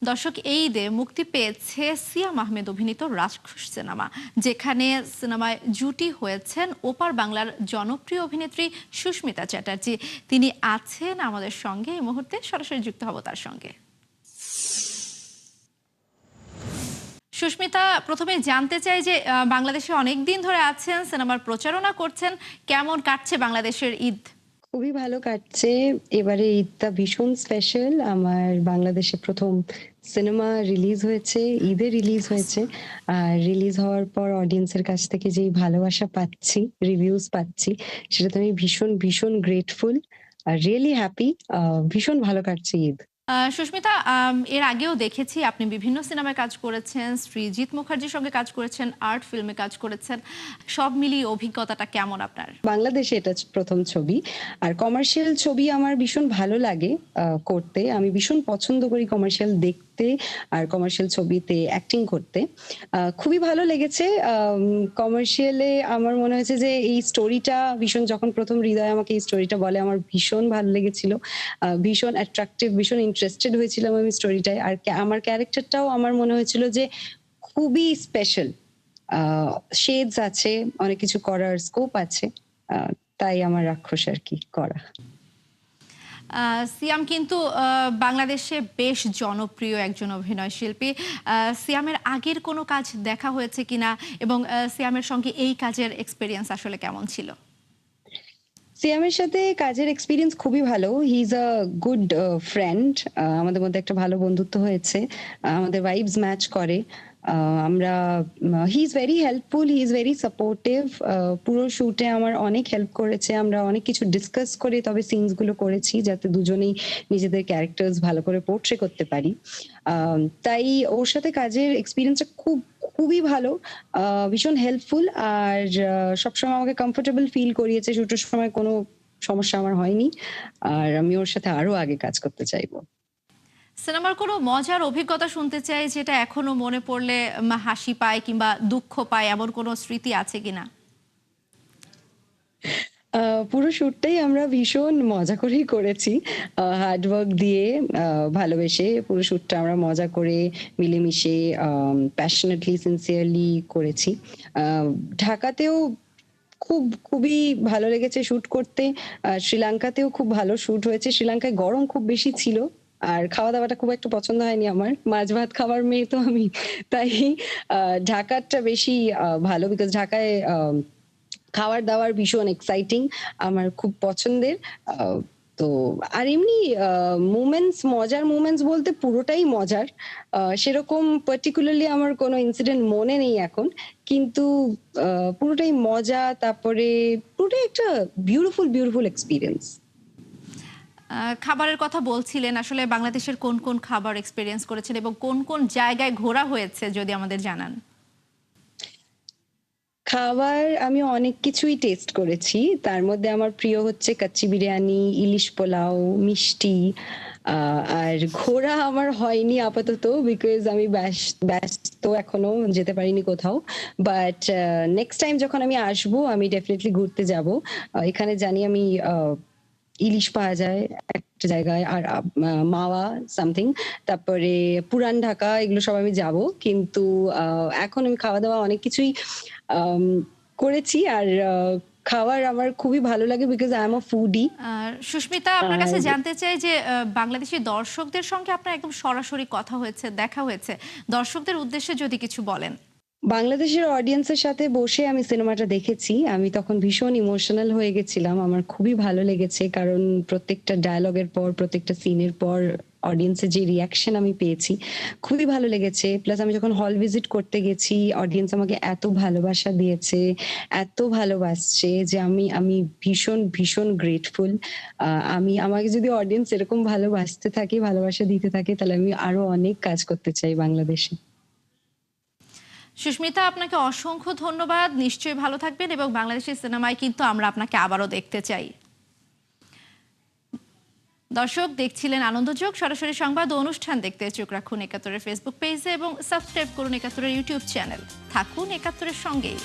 দর্শক, এই ঈদে মুক্তি পেয়েছে সিয়াম আহমেদ অভিনীত রাজখুশ সিনেমা, যেখানে সিনেমায় জুটি হয়েছেন ওপার বাংলার জনপ্রিয় অভিনেত্রী সুস্মিতা চ্যাটার্জি। তিনি আছেন আমাদের সঙ্গে এই মুহূর্তে, সরাসরি যুক্ত হব তার সঙ্গে। সুস্মিতা, প্রথমে জানতে চাই যে বাংলাদেশে অনেক দিন ধরে আছেন, সিনেমার প্রচারণা করছেন, কেমন কাটছে বাংলাদেশের ঈদ? খুবই ভালো কাটছে। এবারে ঈদটা ভীষণ স্পেশাল। আমার বাংলাদেশে ১ম সিনেমা রিলিজ হয়েছে, ঈদে রিলিজ হয়েছে। আর রিলিজ হওয়ার পর অডিয়েন্সের কাছ থেকে যেই ভালোবাসা পাচ্ছি, রিভিউজ পাচ্ছি, সেটাতে আমি ভীষণ গ্রেটফুল। Really happy. ভীষণ ভালো কাটছে ঈদ। সুস্মিতা, এর আগেও দেখেছি আপনি বিভিন্ন সিনেমায় কাজ করেছেন, সৃজিত মুখার্জির সঙ্গে কাজ করেছেন, আর্ট ফিল্মে কাজ করেছেন। সব মিলিয়ে অভিজ্ঞতাটা কেমন আপনার? বাংলাদেশে এটা ১ম ছবি। আর কমার্শিয়াল ছবি আমার ভীষণ ভালো লাগে করতে। আমি ভীষণ পছন্দ করি কমার্শিয়াল দেখতে আর কমার্শিয়াল ছবিতে অ্যাক্টিং করতে। খুবই ভালো লেগেছে। কমার্শিয়ালে আমার মনে হয়েছে যে এই স্টোরিটা ভীষণ, যখন ১ম হৃদয় আমাকে এই স্টোরিটা বলে, আমার ভীষণ ভালো লেগেছিল। ভীষণ অ্যাট্রাকটিভ, ভীষণ ইন্টারেস্টেড হয়েছিলাম আমি স্টোরিটায়। আর আমার ক্যারেক্টারটাও আমার মনে হয়েছিল যে খুবই স্পেশাল। আ শেডস আছে, অনেক কিছু করার স্কোপ আছে। আ তাই আমার রাক্ষস আরকি করা। সিয়াম কিন্তু বাংলাদেশে বেশ জনপ্রিয় একজন অভিনয় শিল্পী। সিয়ামের আগের কোনো কাজ দেখা হয়েছে কিনা, এবং সিয়ামের সঙ্গে এই কাজের এক্সপেরিয়েন্স আসলে কেমন ছিল? সিয়ামের সাথে কাজের এক্সপেরিয়েন্স খুবই ভালো। হি ইস আ গুড ফ্রেন্ড। আমাদের মধ্যে একটা ভালো বন্ধুত্ব হয়েছে। আমাদের ভাইবস ম্যাচ করে। আ আমরা he is very helpful, he is very supportive. পুরো শুটে আমার অনেক হেল্প করেছে। আমরা অনেক কিছু ডিসকাস করে তবে সিনস গুলো করেছি, যাতে দুজনেই নিজেদের ক্যারেক্টার্স ভালো করে পোর্ট্রে করতে পারি। আ তাই ওর সাথে কাজের এক্সপেরিয়েন্সটা খুবই ভালো। আ ভীষণ হেল্পফুল। আর সবসময় আমাকে কমফোর্টেবল ফিল করিয়েছে। শুটের সময় কোনো সমস্যা আমার হয়নি। আর আমি ওর সাথে আরো আগে কাজ করতে চাইব। সিনেমার কোনো মজার অভিজ্ঞতা শুনতে চাই, যেটা এখনো মনে পড়লে হাসি পায় কিংবা দুঃখ পায়, এমন কোনো স্মৃতি আছে কিনা? আ পুরো শুটটাই আমরা ভীষণ মজা করেই করেছি। হার্ড ওয়ার্ক দিয়ে, আ ভালোবেসে পুরো শুটটা আমরা মজা করে মিলেমিশে প্যাশনেটলি সিনসিয়ারলি করেছি। আ ঢাকাতেও খুবই ভালো লেগেছে শুট করতে। শ্রীলঙ্কাতেও খুব ভালো শুট হয়েছে। শ্রীলঙ্কায় গরম খুব বেশি ছিল। আর খাওয়া-দাওয়াটা খুব একটা পছন্দ হয়নি আমার। মাছ-ভাত খাবার মেয়ে তো আমি। তাই আ ঢাকারটা বেশি ভালো, বিকজ ঢাকায় খাবার-দাবার ভীষণ এক্সাইটিং। আমার খুব পছন্দের। আ তো আর এমনি মজার মোমেন্টস বলতে পুরোটাই মজার। সেরকম পার্টিকুলারলি আমার কোনো ইনসিডেন্ট মনে নেই এখন। কিন্তু আ পুরোটাই মজা। তারপরে পুরোটাই একটা বিউটিফুল এক্সপেরিয়েন্স। খাবারের কথা বলছিলেন, আসলে বাংলাদেশের কোন কোন খাবার এক্সপেরিয়েন্স করেছেন এবং কোন কোন জায়গায় ঘোরা হয়েছে যদি আমাদের জানান? খাবার আমি অনেক কিছুই টেস্ট করেছি। তার মধ্যে আমার প্রিয় হচ্ছে কাচ্চি বিরিয়ানি, ইলিশ পোলাও, মিষ্টি। আ আর ঘোরা আমার হয়নি আপাতত, বিকজ আমি ব্যস্ত এখনো যেতে পারিনি কোথাও। বাট নেক্সট টাইম যখন আমি আসবো, আমি ডেফিনিটলি ঘুরতে যাবো। এখানে জানি আমি ইলিশ পাওয়া যায় একটা জায়গায়, আর মাওয়া সামথিং। তারপরে পুরান ঢাকা, এগুলো সব আমি যাবো। কিন্তু এখন আমি খাওয়া-দাওয়া অনেক কিছুই আম করেছি। আর খাবার আমার খুবই ভালো লাগে, because I am a foodie. Sushmita, আপনার কাছে আর জানতে চাই যে বাংলাদেশি দর্শকদের সঙ্গে আপনার একদম সরাসরি কথা হয়েছে, দেখা হয়েছে। দর্শকদের উদ্দেশ্যে যদি কিছু বলেন। বাংলাদেশের অডিয়েন্সের সাথে বসে আমি সিনেমাটা দেখেছি। আমি তখন ভীষণ ইমোশনাল হয়ে গেছিলাম। আমার খুবই ভালো লেগেছে। কারণ প্রত্যেকটা ডায়ালগের পর, প্রত্যেকটা সিনের পর অডিয়েন্সের যে রিঅ্যাকশন আমি পেয়েছি, খুবই ভালো লেগেছে। প্লাস আমি যখন হল ভিজিট করতে গেছি, অডিয়েন্স আমাকে এত ভালোবাসা দিয়েছে, এত ভালোবাসছে যে আমি আমি ভীষণ গ্রেটফুল। আ আমাকে যদি অডিয়েন্স এরকম ভালোবাসতে থাকে, ভালোবাসা দিতে থাকে, তাহলে আমি আরো অনেক কাজ করতে চাই বাংলাদেশে। সুস্মিতা, আপনাকে অসংখ্য ধন্যবাদ। নিশ্চয়ই ভালো থাকবেন, এবং বাংলাদেশের সিনেমায় কিন্তু আমরা আপনাকে আবারও দেখতে চাই। দর্শক, দেখছিলেন আনন্দযোগ। সরাসরি সংবাদ ও অনুষ্ঠান দেখতে চোখ রাখুন একাত্তরের ফেসবুক পেজে এবং সাবস্ক্রাইব করুন একাত্তরের ইউটিউব চ্যানেল। থাকুন একাত্তরের সঙ্গেই।